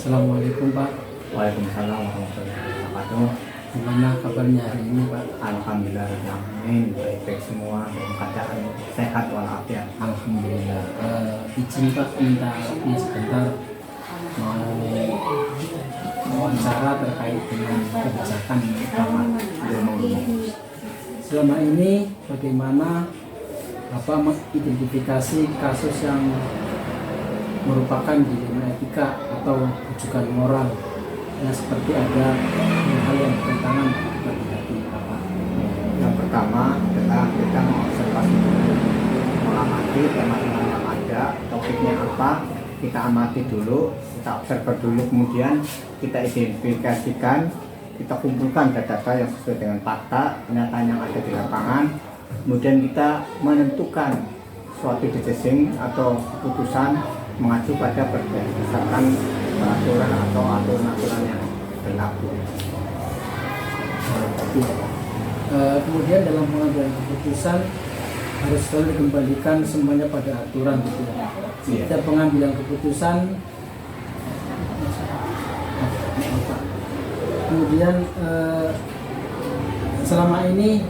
Assalamualaikum Pak. Waalaikumsalam warahmatullahi wabarakatuh. Gimana kabarnya hari ini Pak? Alhamdulillah, amin, baik-baik semua dalam keadaan sehat walafiat. Alhamdulillah. Izin Pak minta waktunya sebentar, mau wawancara terkait dengan kebijakan Bapak. Selama ini bagaimana Bapak mengidentifikasi kasus yang merupakan dilema etika atau rujukan moral yang seperti ada hal yang bertentangan bagi hati Bapak? Yang pertama adalah kita mengobservasi dulu, mengamati tema-tema yang ada, topiknya apa, kita amati dulu, kita observer dulu, kemudian kita identifikasikan, kita kumpulkan data-data yang sesuai dengan fakta, kenyataan yang ada di lapangan, kemudian kita menentukan suatu decision atau keputusan mengacu pada berdasarkan peraturan atau aturan-aturan yang berlaku. Kemudian dalam pengambilan keputusan harus selalu dikembalikan semuanya pada aturan gitu ya. Iya. Setiap pengambilan keputusan kemudian selama ini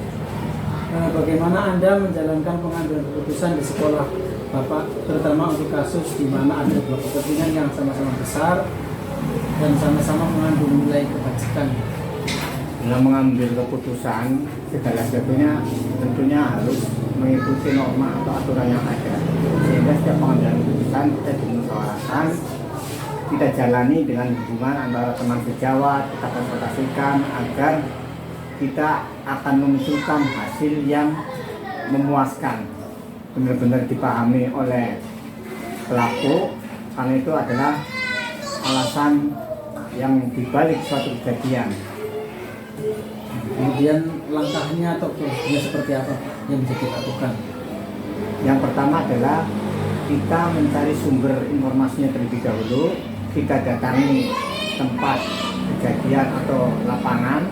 bagaimana Anda menjalankan pengambilan keputusan di sekolah Bapak, terutama untuk kasus di mana ada dua kepentingan yang sama-sama besar dan sama-sama mengandung nilai kebajikan? Dalam mengambil keputusan, segala sesuatunya tentunya harus mengikuti norma atau aturan yang ada, sehingga setiap pengambilan keputusan kita dimusyawarahkan, kita jalani dengan hubungan antara teman sejawat, kita konsultasikan agar kita akan memunculkan hasil yang memuaskan, benar-benar dipahami oleh pelaku, karena itu adalah alasan yang dibalik suatu kejadian. Kemudian langkahnya atau prosesnya seperti apa yang bisa kita lakukan? Yang pertama adalah kita mencari sumber informasinya terlebih dahulu, kita datangi tempat kejadian atau lapangan,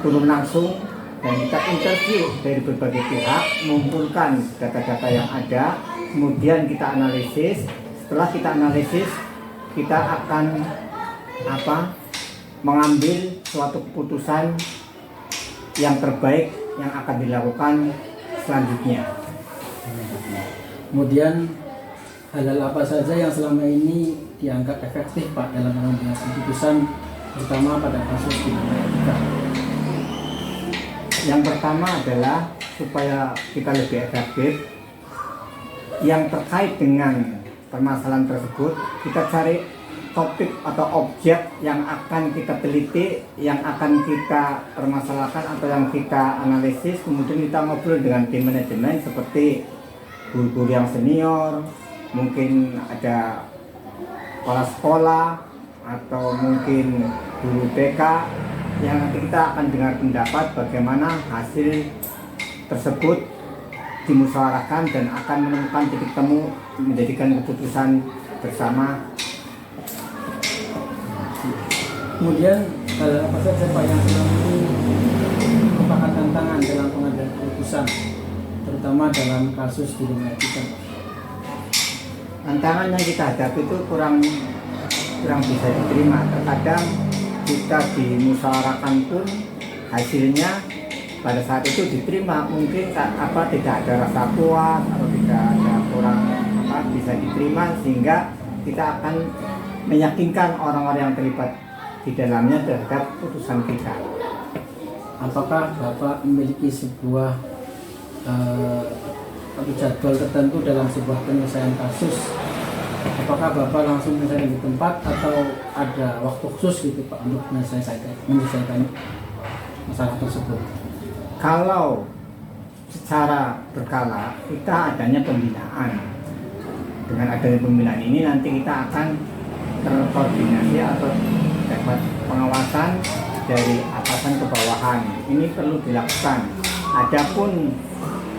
turun langsung, dan kita interview dari berbagai pihak, mengumpulkan data-data yang ada, kemudian kita analisis. Setelah kita analisis, kita akan mengambil suatu keputusan yang terbaik yang akan dilakukan selanjutnya. Kemudian hal-hal apa saja yang selama ini dianggap efektif Pak dalam mengambil keputusan, terutama pada kasus dilema etika? Yang pertama adalah supaya kita lebih efektif, yang terkait dengan permasalahan tersebut, kita cari topik atau objek yang akan kita teliti, yang akan kita permasalahkan atau yang kita analisis, kemudian kita ngobrol dengan tim manajemen seperti guru-guru yang senior, mungkin ada kepala sekolah atau mungkin guru BK, yang nanti kita akan dengar pendapat bagaimana hasil tersebut dimusyawarahkan dan akan menemukan titik temu menjadikan keputusan bersama. Kemudian hal apa saja Pak yang selama ini merupakan tantangan dalam pengambilan keputusan, terutama dalam kasus dilema etika? Tantangan yang kita hadapi itu kurang bisa diterima. Terkadang kita dimusyawarahkan pun hasilnya pada saat itu diterima, mungkin tidak ada rasa puas atau tidak ada kurang bisa diterima, sehingga kita akan meyakinkan orang-orang yang terlibat di dalamnya terhadap putusan kita. Apakah Bapak memiliki sebuah jadwal tertentu dalam sebuah penyelesaian kasus? Apakah Bapak langsung menyelesaikan di tempat atau ada waktu khusus gitu Pak untuk menyelesaikan masalah tersebut? Kalau secara berkala kita adanya pembinaan. Dengan adanya pembinaan ini nanti kita akan terkoordinasi atau dapat pengawasan dari atasan ke bawahan. Ini perlu dilakukan. Adapun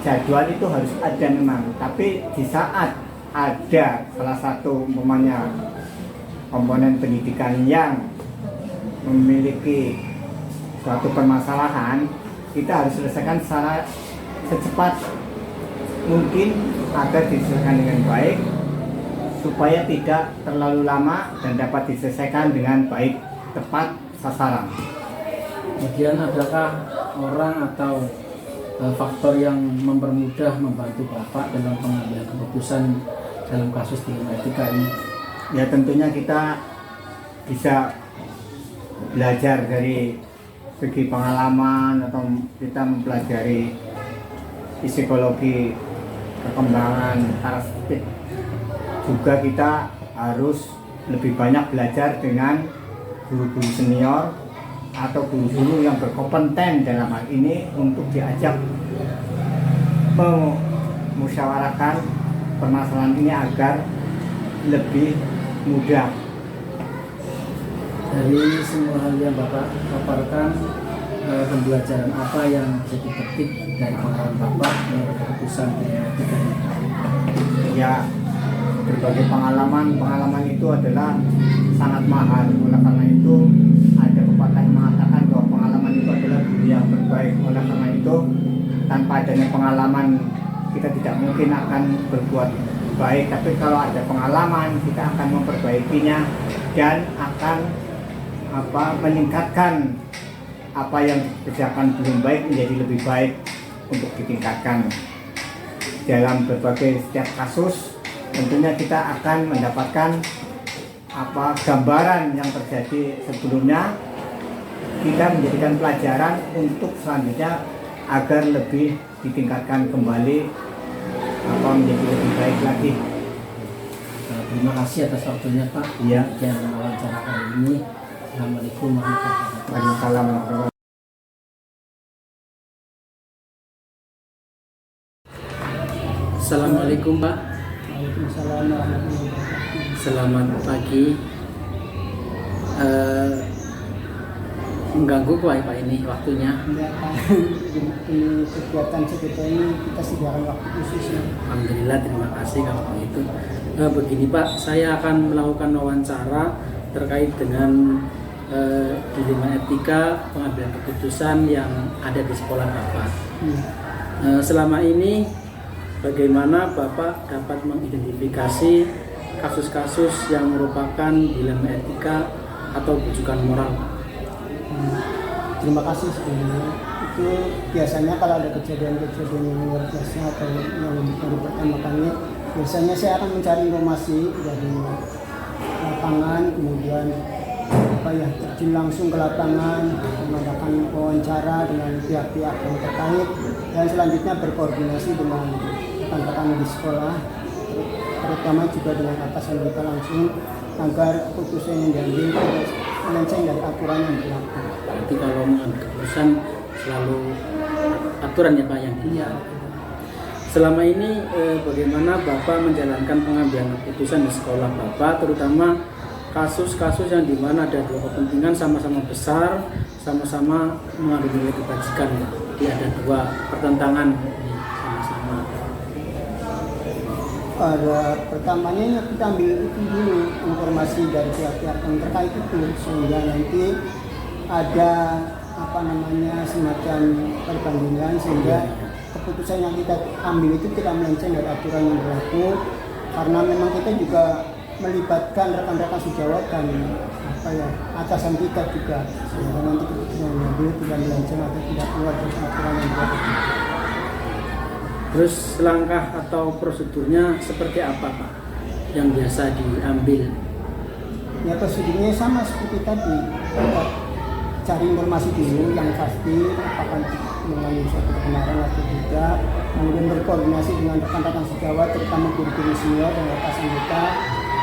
jadwal itu harus ada memang, tapi di saat ada salah satu umpamanya komponen pendidikan yang memiliki suatu permasalahan, kita harus selesaikan secara secepat mungkin agar diselesaikan dengan baik, supaya tidak terlalu lama dan dapat diselesaikan dengan baik, tepat sasaran. Kemudian adakah orang atau faktor yang mempermudah membantu Bapak dalam pengambilan keputusan dalam kasus dilema etika ini? Ya tentunya kita bisa belajar dari segi pengalaman atau kita mempelajari psikologi perkembangan karakteristik. Juga kita harus lebih banyak belajar dengan guru-guru senior atau guru-guru yang berkompeten dalam hal ini untuk diajak memusyawarahkan permasalahan ini agar lebih mudah. Dari semua hal yang Bapak paparkan, pembelajaran apa yang bisa dipetik dari pengalaman Bapak mengenai keputusan dilema etika ini? Ya, berbagai pengalaman itu adalah sangat mahal. Oleh karena itu ada pepatah yang mengatakan bahwa pengalaman itu adalah guru yang terbaik. Oleh karena itu tanpa adanya pengalaman kita tidak mungkin akan berbuat baik, tapi kalau ada pengalaman kita akan memperbaikinya dan akan meningkatkan apa yang dikerjakan belum baik menjadi lebih baik untuk ditingkatkan. Dalam berbagai setiap kasus tentunya kita akan mendapatkan gambaran yang terjadi sebelumnya, kita menjadikan pelajaran untuk selanjutnya agar lebih ditingkatkan kembali menjadi lebih baik lagi. Terima kasih atas waktunya Pak. Iya. Yang wawancara kali ini. Assalamualaikum warahmatullahi wabarakatuh. Waalaikumsalam warahmatullahi wabarakatuh. Assalamualaikum Pak. Waalaikumsalam warahmatullahi wabarakatuh. Selamat pagi. Mengganggu Pak ini waktunya. Ya, di kegiatan seperti ini kita sediakan waktu khusus ya. Alhamdulillah, terima kasih kalau begitu. Begini Pak, saya akan melakukan wawancara terkait dengan dilema etika pengambilan keputusan yang ada di sekolah Bapak. Selama ini bagaimana Bapak dapat mengidentifikasi kasus-kasus yang merupakan dilema etika atau bujukan moral? Terima kasih sebelumnya. Itu biasanya kalau ada kejadian-kejadian yang luar biasa atau yang baru pertama kali, biasanya saya akan mencari informasi dari lapangan, kemudian terjun langsung ke lapangan, mengadakan wawancara dengan pihak-pihak yang terkait, dan selanjutnya berkoordinasi dengan rekan-rekan di sekolah, terutama juga dengan atasan kita langsung, agar keputusan yang diambil melenceng dari aturan yang berlaku. Berarti kalau mengambil keputusan selalu aturan ya Pak yang Iya. Selama ini bagaimana Bapak menjalankan pengambilan keputusan di sekolah Bapak, terutama kasus-kasus yang dimana ada dua kepentingan sama-sama besar, sama-sama mengandung nilai kebajikan, jadi ada dua pertentangan sama-sama. Pertamanya kita ambil itu dulu informasi dari pihak-pihak yang terkait itu, sehingga nanti ada semacam perbandingan, sehingga keputusan yang kita ambil itu tidak melenceng dari aturan yang berlaku, karena memang kita juga melibatkan rekan-rekan sejawat dan atasan kita juga, sehingga nanti keputusan yang diambil tidak melenceng atau tidak keluar dari aturan yang berlaku. Terus langkah atau prosedurnya seperti apa Pak yang biasa diambil? Ya, prosedurnya sama seperti tadi, kita cari informasi dulu yang pasti apakah mengandung suatu kebenaran atau tidak, kemudian berkoordinasi dengan rekan-rekan sejawat, terutama guru-guru senior dan atasan kita,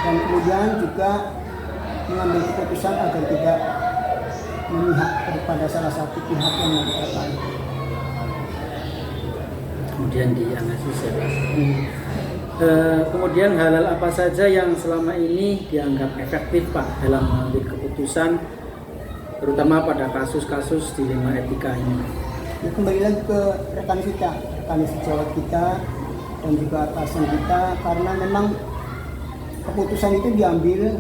dan kemudian juga mengambil keputusan agar tidak memihak kepada salah satu pihak yang terkait. Kemudian dianalisis ya Pak. Kemudian hal-hal apa saja yang selama ini dianggap efektif Pak dalam mengambil keputusan, terutama pada kasus-kasus dilema etika ini? Ya, kembali lagi ke rekan sejawat kita dan juga atasan kita, karena memang keputusan itu diambil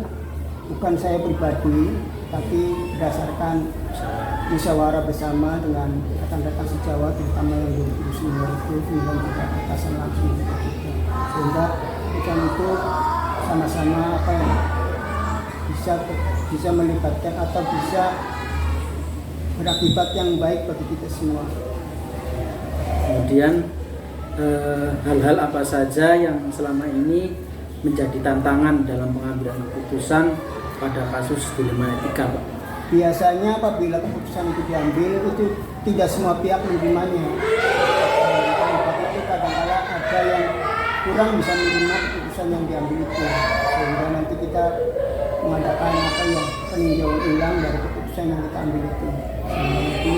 bukan saya pribadi, tapi berdasarkan musyawarah bersama dengan rekan-rekan sejawat, terutama yang guru-guru senior itu, kemudian juga atasan langsung kita. Sehingga keputusan itu sama-sama apa ya, bisa melibatkan atau bisa berakibat yang baik bagi kita semua. Kemudian hal-hal apa saja yang selama ini menjadi tantangan dalam pengambilan keputusan pada kasus dilema etika, Pak? Biasanya apabila keputusan itu diambil itu tidak semua pihak menerimanya. Itu kadang-kadang ada yang kurang bisa menerima keputusan yang diambil itu, sehingga nanti kita mengadakan apa ya, peninjauan ulang dari keputusan yang kita ambil itu, sehingga nanti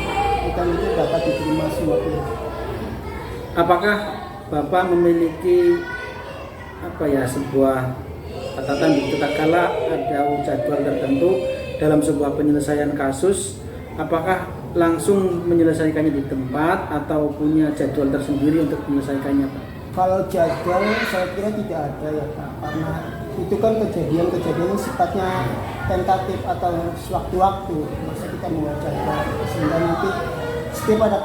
kita itu dapat diterima semua pihak. Apakah Bapak memiliki sebuah catatan begitu kala ada jadwal tertentu dalam sebuah penyelesaian kasus, apakah langsung menyelesaikannya di tempat atau punya jadwal tersendiri untuk menyelesaikannya, Pak? Kalau jadwal saya kira tidak ada ya Pak, karena itu kan kejadian sifatnya tentatif atau sewaktu-waktu, masa kita mau jadwal, sehingga nanti setiap ada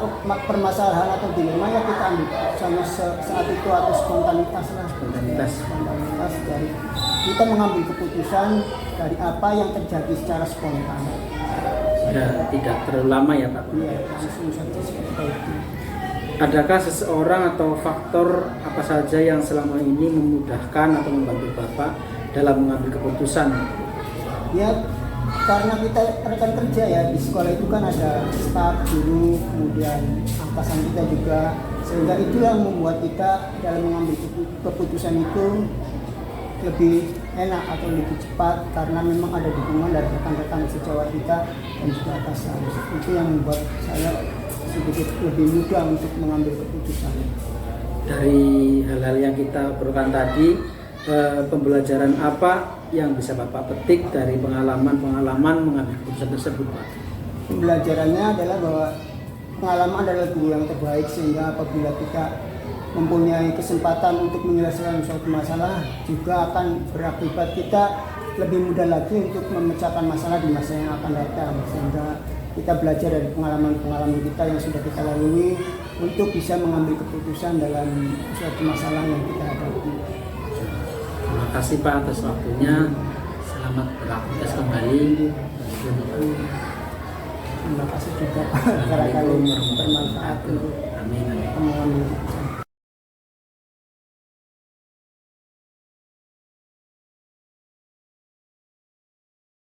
permasalahan atau dilema ya kita ambil keputusannya saat itu atau spontanitas dari kita mengambil keputusan dari apa yang terjadi secara spontan. Tidak terlalu lama ya Pak? Iya, langsung saja seperti itu. Adakah seseorang atau faktor apa saja yang selama ini memudahkan atau membantu Bapak dalam mengambil keputusan? Ya, karena kita rekan kerja ya di sekolah itu kan ada staf, guru, kemudian angkatan kita juga, sehingga itu yang membuat kita dalam mengambil keputusan itu lebih enak atau lebih cepat karena memang ada dukungan dari rekan-rekan sejawat kita dan juga atasan. Itu yang membuat saya sedikit lebih mudah untuk mengambil keputusan. Dari hal-hal yang kita perlukan tadi, pembelajaran apa yang bisa Bapak petik dari pengalaman mengambil keputusan tersebut, Pak? Pembelajarannya adalah bahwa pengalaman adalah guru yang terbaik, sehingga apabila kita mempunyai kesempatan untuk menyelesaikan suatu masalah juga akan berakibat kita lebih mudah lagi untuk memecahkan masalah di masa yang akan datang, sehingga kita belajar dari pengalaman kita yang sudah kita lalui untuk bisa mengambil keputusan dalam suatu masalah yang kita hadapi. Terima kasih Pak atas waktunya. Selamat beraktivitas kembali. Terima kasih juga Pak, barangkali bermanfaat untuk mengambil keputusan.